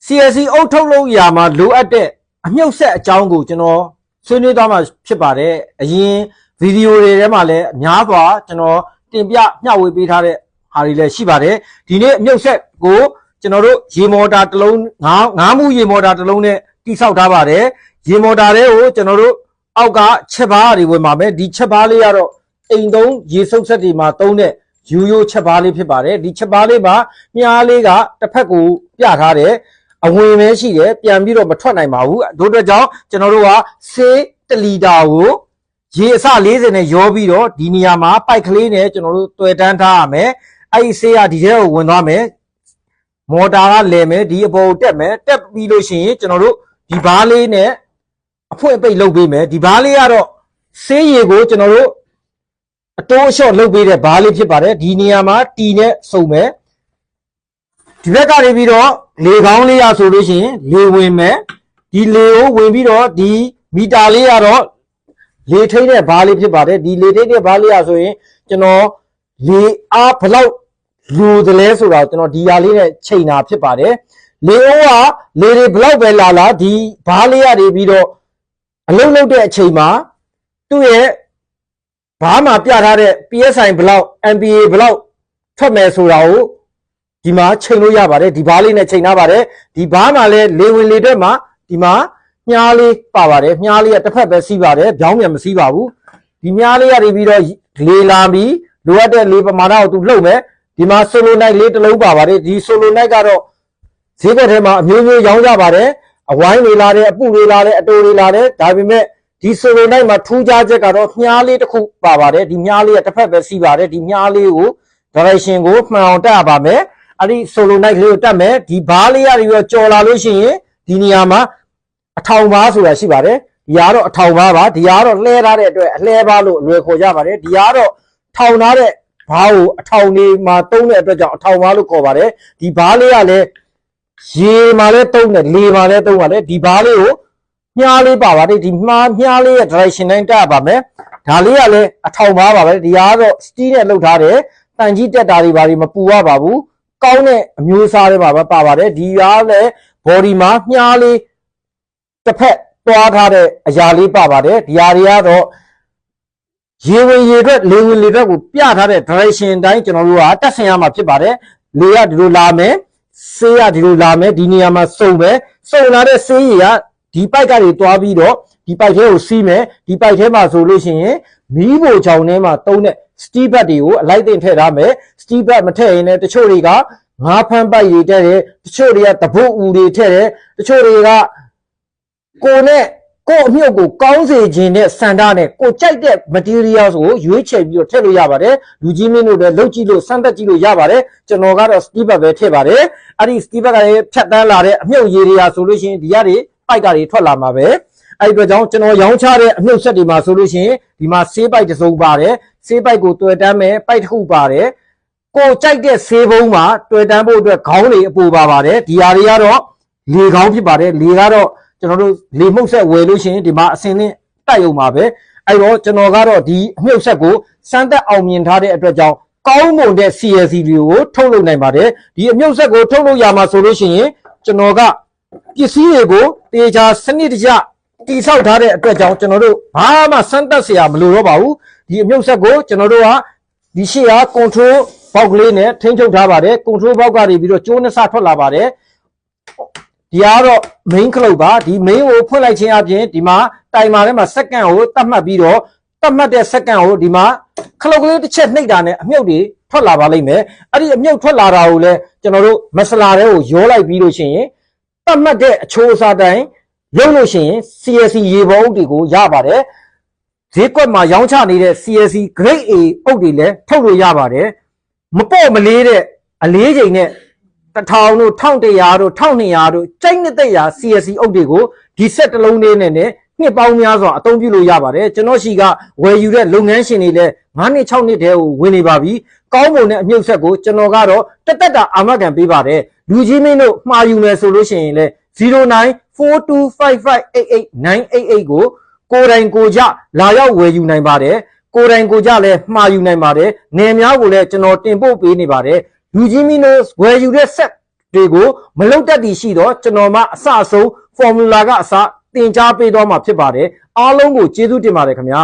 CSC အုတ်ထုတ်လို့ရမှာလိုအပ်တဲ့အမြုပ်ဆက်အကြောင်းကိုကျွန်တော်ဆွေးနွေးသွားမှာဖြစ်ပါတယ်အရင်ဗီဒီယိုတွေထဲမှာလည်းအများစွာကျွန်တော်တင်ပြမျှဝေပေးထားတဲ့ဟာတွေလည်းရှိပါတယ်ဒီနေ့အမြုပ်ဆက်ကိုကျွန်တော်တို့ရေမော်တာတစ်လုံးငါးမှုရေမော်တာတစ်လုံးနဲ့တိဆောက်ထားပါတယ်ရေမော်တာတွေကိုကျွန်တော်တို့အောက်ကချက်ပါးတွေဝင်ပါမယ်ဒီချက်ပါးလေးကတော့အိမ်သုံးရေစုပ်ဆက်တွေမှာသုံးတဲ့ရိုးရိုးချက်ပါးလေးဖြစ်ပါတယ်ဒီချက်ပါးလေးမှာမြားလေးကတစ်ဖက်ကိုပြထားတယ်အဝင်ပဲရှိတယ်ပြန်ပြီးတော့မထွက်နိုင်ပါဘူးတို့အတွက်ကြောင့်ကျွန်တော်တို့ကဆေး1လီတာကိုရေအစ40နဲ့ရောပြီးတော့ဒီနေရာမှာပိုက်ကလေးနဲ့ကျွန်တော်တို့တွေ့တန်းထားရမယ်အဲ့ဒီဆေးကဒီထဲကိုဝင်သွားမယ်မော်တာကလဲမယ်ဒီအပေါ်တက်မယ်တက်ပြီးလို့ရှိရင်ကျွန်တော်တို့ဒီဘားလေးနဲ့အဖွင့်ပိတ်လုပ်ပေးမယ်ဒီဘားလေးကတော့ဆေးရေကိုကျွန်တော်တို့အတိုးအလျှော့လုပ်ပေးတဲ့ဘားလေးဖြစ်ပါတယ်ဒီနေရာမှာတီနဲ့စုံမယ်ဒီဘက်ကနေပြီးတော့လေကောင်းလေးရဆိုလို့ရှိရင်လေဝင်မယ်ဒီလေကိုဝင်ပြီးတော့ဒီမီတာလေးကတော့လေထိန်းတဲ့ဘားလေးဖြစ်ပါတယ်ဒီလေထိန်းတဲ့ဘားလေးရဆိုရင်ကျွန်တော်လေအားဘလောက်လူတယ်လဲဆိုတော့ကျွန်တော်ဒီဟာလေးနဲ့ချိန်တာဖြစ်ပါတယ်လေအိုးကလေတွေဘလောက်ပဲလာလာဒီဘားလေးရနေပြီးတော့အလုံးလုံးတဲ့အချိန်မှာသူ့ရဲ့ဘားမှာပြထားတဲ့ PSI ဘလောက် MPA ဘလောက်ထွက်မယ်ဆိုတာကိုဒီမှာချိန်လို့ရပါတယ်ဒီဘားလေးနဲ့ချိန်ထားပါတယ်ဒီဘားမှာလဲလေဝင်လေထွက်မှာဒီမှာမြားလေးပါပါတယ်မြားလေးကတစ်ဖက်ပဲစီးပါတယ်ပြောင်းပြန်မစီးပါဘူးဒီမြားလေးကနေပြီးတော့လေလာပြီးလိုအပ်တဲ့လေပမာဏကိုသူလှုပ်မယ်ဒီမှာဆိုလိုနိုက်လေးတစ်လုံးပါပါတယ်ဒီဆိုလိုနိုက်ကတော့ဈေးကွက်ထဲမှာအမျိုးမျိုးရောင်းကြပါတယ်အဝိုင်းတွေလာတယ်အပုတွေလာတယ်အတိုတွေလာတယ်ဒါပေမဲ့ဒီဆိုလိုနိုက်မှာထူးခြားချက်ကတော့မြားလေးတစ်ခုပါပါတယ်ဒီမြားလေးကတစ်ဖက်ပဲစီးပါတယ်ဒီမြားလေးကို direction ကိုမှန်အောင်တက်ရပါမယ်အဲ့ဒီဆိုလိုနိုက်လေးကိုတက်မယ်ဒီဘားလေးရပြီးတော့ကြော်လာလို့ရှိရင်ဒီနေရာမှာအထောင်ဘားဆိုတာရှိပါတယ်ဒီကတော့အထောင်ဘားပါဒီကတော့လှဲထားတဲ့အတွက်အလှဲဘားလို့အလွယ်ခေါ်ကြပါတယ်ဒီကတော့ထောင်ထားတဲ့ဘားကိုအထောင်နေမှာတုံးတဲ့အတွက်ကြောင့်အထောင်ဘားလို့ခေါ်ပါတယ်ဒီဘားလေးကလည်းရေမှာလည်းတုံးတယ်လေမှာလည်းတုံးပါတယ်ဒီဘားလေးကိုမြားလေးပါပါတယ်ဒီမြားလေးရဲ့ direction တိုင်းတက်ရပါမယ်ဒါလေးကလည်းအထောင်ဘားပါပဲဒီကတော့ steel နဲ့လုပ်ထားတယ်တန်ကြီးတက်တာတွေဘာတွေမပူရပါဘူးကောင်းတဲ့အမျိုးအစားတွေပါပါတယ်ဒီကလည်း body မှာမြားလေးတစ်ဖက်တွားထားတဲ့အရာလေးပါပါတယ်ဒီဟာတွေကတော့ရေဝင်ရေအတွက်လေဝင်လေအတွက်ကိုပြထားတဲ့ direction တိုင်းကျွန်တော်တို့ကတက်ဆင်ရမှာဖြစ်ပါတယ်လေကဒီလိုလာမယ်ဆေးကဒီလိုလာမယ်ဒီနေရာမှာစုံမယ်စုံလာတဲ့ဆေးရည်ကဒီပိုက်ကနေတွားပြီးတော့ဒီပိုက်ထဲကိုစီးမယ်ဒီပိုက်ထဲမှာဆိုလို့ရှိရင်မီးဘိုချောင်ထဲမှာတုံးတဲ့ steel bag တွေကိုအလိုက်တင်ထည့်ထားမယ် steel bag မထည့်ရင်လည်းတချို့တွေကငါးဖမ်းပိုက်တွေထည့်တယ်တချို့တွေကတပုတ်ဦးတွေထည့်တယ်တချို့တွေကကိုအမြုပ်ကိုကောင်းစေခြင်းနဲ့စန္ဒနဲ့ကိုကြိုက်တဲ့ material ကိုရွေးချယ်ပြီးတော့ထည့်လို့ရပါတယ်လူကြီးမင်းတို့လည်းလုပ်ကြည့်လို့စမ်းသပ်ကြည့်လို့ရပါတယ်ကျွန်တော်ကတော့ steel bag ပဲထည့်ပါတယ်အဲ့ဒီ steel bag ကလည်းဖြတ်တန်းလာတဲ့အမြုပ်ရည်တွေဆိုလို့ရှိရင်ဒီကနေပိုက်ကတွေထွက်လာမှာပဲအဲ့ဒီအတွက်ကြောင့်ကျွန်တော်ရောင်းချတဲ့အမြုပ်ဆက်တွေမှာဆိုလို့ရှိရင်ဒီမှာဆေးပိုက်တစ်စုံပါတယ်ဆေးပိုက်ကိုတွေ့တန်းမယ်ပိုက်တစ်ခုပါတယ်ကိုကြိုက်တဲ့ဆေးဘုံမှာတွေ့တန်းဖို့အတွက်ခေါင်းတွေအပူပါပါတယ်ဒီဟာတွေကတော့လေခေါင်းဖြစ်ပါတယ်လေကတော့ကျွန်တော်တို့လေမှုတ်ဆက်ဝယ်လို့ရှိရင်ဒီမှာအစင်းနဲ့တိုက်ရုံပါပဲအဲ့တော့ကျွန်တော်ကတော့ဒီအမြုပ်ဆက်ကိုစမ်းသက်အောင်မြင်ထားတဲ့အတွက်ကြောင့်ကောင်းမွန်တဲ့ CSC တွေကိုထုတ်လုပ်နိုင်ပါတယ်ဒီအမြုပ်ဆက်ကိုထုတ်လုပ်ရမှာဆိုလို့ရှိရင်ကျွန်တော်ကပစ္စည်းတွေကိုတေချာစနစ်တကျတိဆောက်ထားတဲ့အတွက်ကြောင့်ကျွန်တော်တို့ဘာမှစမ်းသပ်เสียမလိုတော့ပါဘူးဒီအမြုပ်ဆက်ကိုကျွန်တော်တို့ကဒီရှေ့က control box လေးနဲ့ထိန်းချုပ်ထားပါတယ် control box ကနေပြီးတော့ကျိုးနှစ်ဆထွက်လာပါတယ်ဒီကတော့ main ခလုတ်ပါဒီ main ကိုဖွင့်လိုက်ခြင်းအပြင်ဒီမှာတိုင်မာထဲမှာစက္ကန့်ကိုတတ်မှတ်ပြီးတော့တတ်မှတ်တဲ့စက္ကန့်ကိုဒီမှာခလုတ်ကလေးတစ်ချက်နှိပ်တာနဲ့အမြုပ်တွေထွက်လာပါလိမ့်မယ်အဲ့ဒီအမြုပ်ထွက်လာတာကိုလည်းကျွန်တော်တို့မဆလာတွေကိုရောလိုက်ပြီးလို့ရှိရင်တတ်မှတ်တဲ့အချိုးအစားတိုင်းလုပ်လို့ရှိရင် CSC ရေပေါ်အုပ်တွေကိုရပါတယ်ဈေးကွက်မှာရောင်းချနေတဲ့ CSC grade A အုပ်တွေလည်းထုတ်လို့ရပါတယ်မပေါ့မလေးတဲ့အလေးချိန်နဲ့1000တို့1100တို့1200တို့ကြိုက်တဲ့ရာ CSC အုပ်တွေကိုဒီဆက်တစ်လုံးလေးနဲ့နှစ်ပေါင်းများစွာအသုံးပြုလို့ရပါတယ်ကျွန်တော်ရှိကဝယ်ယူတဲ့လုပ်ငန်းရှင်တွေလည်း9နှစ်6နှစ်တည်းကိုဝင်နေပါပြီကောင်းမွန်တဲ့အမြုပ်ဆက်ကိုကျွန်တော်ကတော့တက်တာအာမခံပေးပါတယ်လူကြီးမင်းတို့မှာယူမယ်ဆိုလို့ရှိရင်လည်း0942558888ကိုကိုယ်တိုင်ကိုကြလာရောက်ဝယ်ယူနိုင်ပါတယ်ကိုယ်တိုင်ကိုကြလည်းမှာယူနိုင်ပါတယ်နယ်များကိုလည်းကျွန်တော်တင်ပို့ပေးနေပါတယ်လူကြီးမင်းတို့ဝယ်ယူတဲ့ဆက် တွေကိုမလုံတတ်တည်ရှိတော့ကျွန်တော်မှအစအဆုံး formula ကအစသင်ကြားပေးတော့မှာဖြစ်ပါတယ်အားလုံးကိုကျေးဇူးတင်ပါတယ်ခင်ဗျာ